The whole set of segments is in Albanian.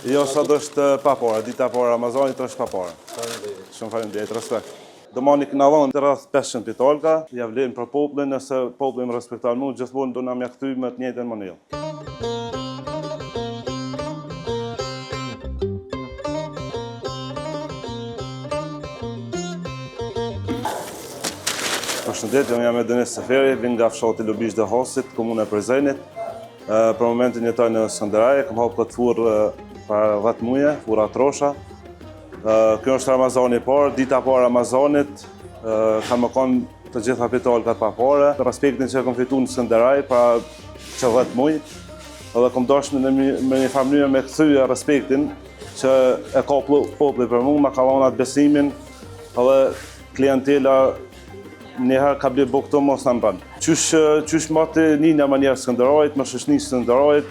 Jo, sot është pa parë, dita parë Ramazanit është pa parë. Shumë faleminderit, respekt. Domani kena dhënë të rreth 500 pitolka, ja vlen për popullin, nëse populli më respekton mua, gjithmonë do na më kthy me të njëjtën mënyrë. Përshëndetje, unë jam Denis Seferi, vin nga fshati Lubish dhe Hosit, komuna e Prezenit. Për momentin jetoj në Skënderaj, kam hapur këtë furrë para 10 muaj, furra Trosha. Kjo është Ramazani i parë, dita e parë Ramazanit, kanë qenë të gjitha pitolkat pa parë. Respektin që kam fituar në Skënderaj para 10 muaj, edhe kam dashur në një mënyrë me kthyja respektin që e ka populli për mua, ma ka dhënë atë besimin, edhe klientela njëherë ka bërë këto mos në mbanë. Qysh mati një manjerë Skënderajit, më shoqënisë Skënderajit,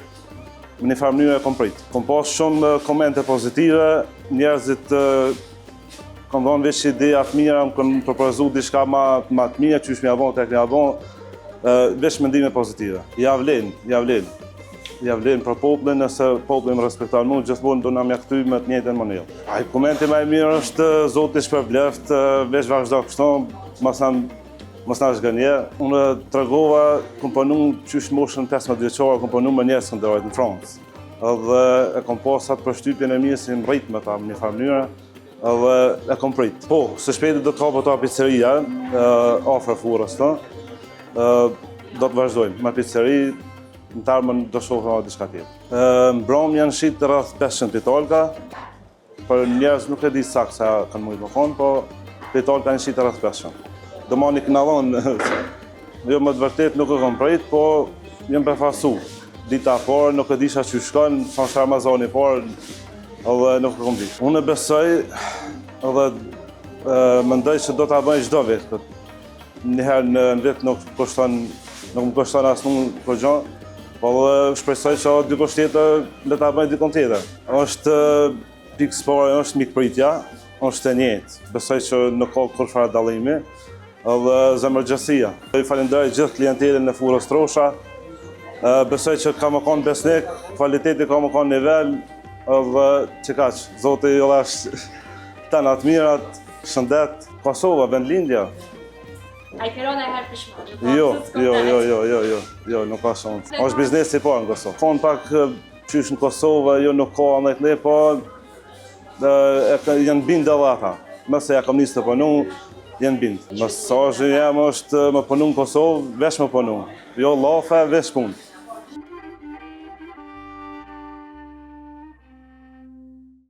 në një farë mënyrë e kom prit. Kom pas shumë komente pozitive, njerëzit kom dhënë veç ideja të mira, më kanë propozuar diçka më të mirë, qysh më ia bën tek ia bën, veç mendime pozitive. Ja vlen për popullin, nëse populli më respekton mua, gjithmonë do na më kthy me të njëjtën mënyrë. Ai komenti më i mirë është Zoti shpërbleft, veç vazhdo kështu, mos na zgënje. Unë tregova, kom punu qysh moshën 15 vjeçare, kom punu me njerëz Skënderajit në Francë. Edhe e kom pas atë përshtypjen e mirë si më rrit me ta në një farë mënyrë, edhe e kom prit. Po, së shpejti do të hapet ta pizzeria afër furrës tonë. Do të vazhdojmë me pizzeri, në tarmën do shohim diçka tjetër. Mbram janë shit rreth 500 pitolka, për njerëz nuk e di saktë sa kanë mujt më konë, po pitolka janë shit rreth 500. Domani kena dhënë, jo më të vërtet nuk e kam prit, po jam befasu. Dita e parë nuk e disha që shkon, është Ramazani i parë, edhe nuk e kam ditë. Unë besoj edhe mendoj që do ta bëj çdo vit. Njëherë në vit nuk më kushton asnjë për gjë, po shpresoj që dikush tjetër le ta bëj dikon tjetër. Është pikë sport, është mikpritja, është e njëjtë. Besoj që nuk ka kurrë dallimi. Edhe zemërgjësia. I falenderoj gjithë klientelën në furrës Trosha. Besoj që ka më konë besnik, kvaliteti ka më konë nivel, edhe që kaq, Zoti ju dhash të natë mirat, shëndet. Kosova, vendlindja. A i kërona e herë pishman? Jo, nuk ka shumë. Është biznes i parë në Kosovë. Konë pak qysh në Kosovë, jo nuk ka në të le, po janë bindë edhe ata. Mëse ja kam nisë të punu, janë bindë. Mesazhi jam është më punu në Kosovë, veç më punu. Jo lafe, veç punë.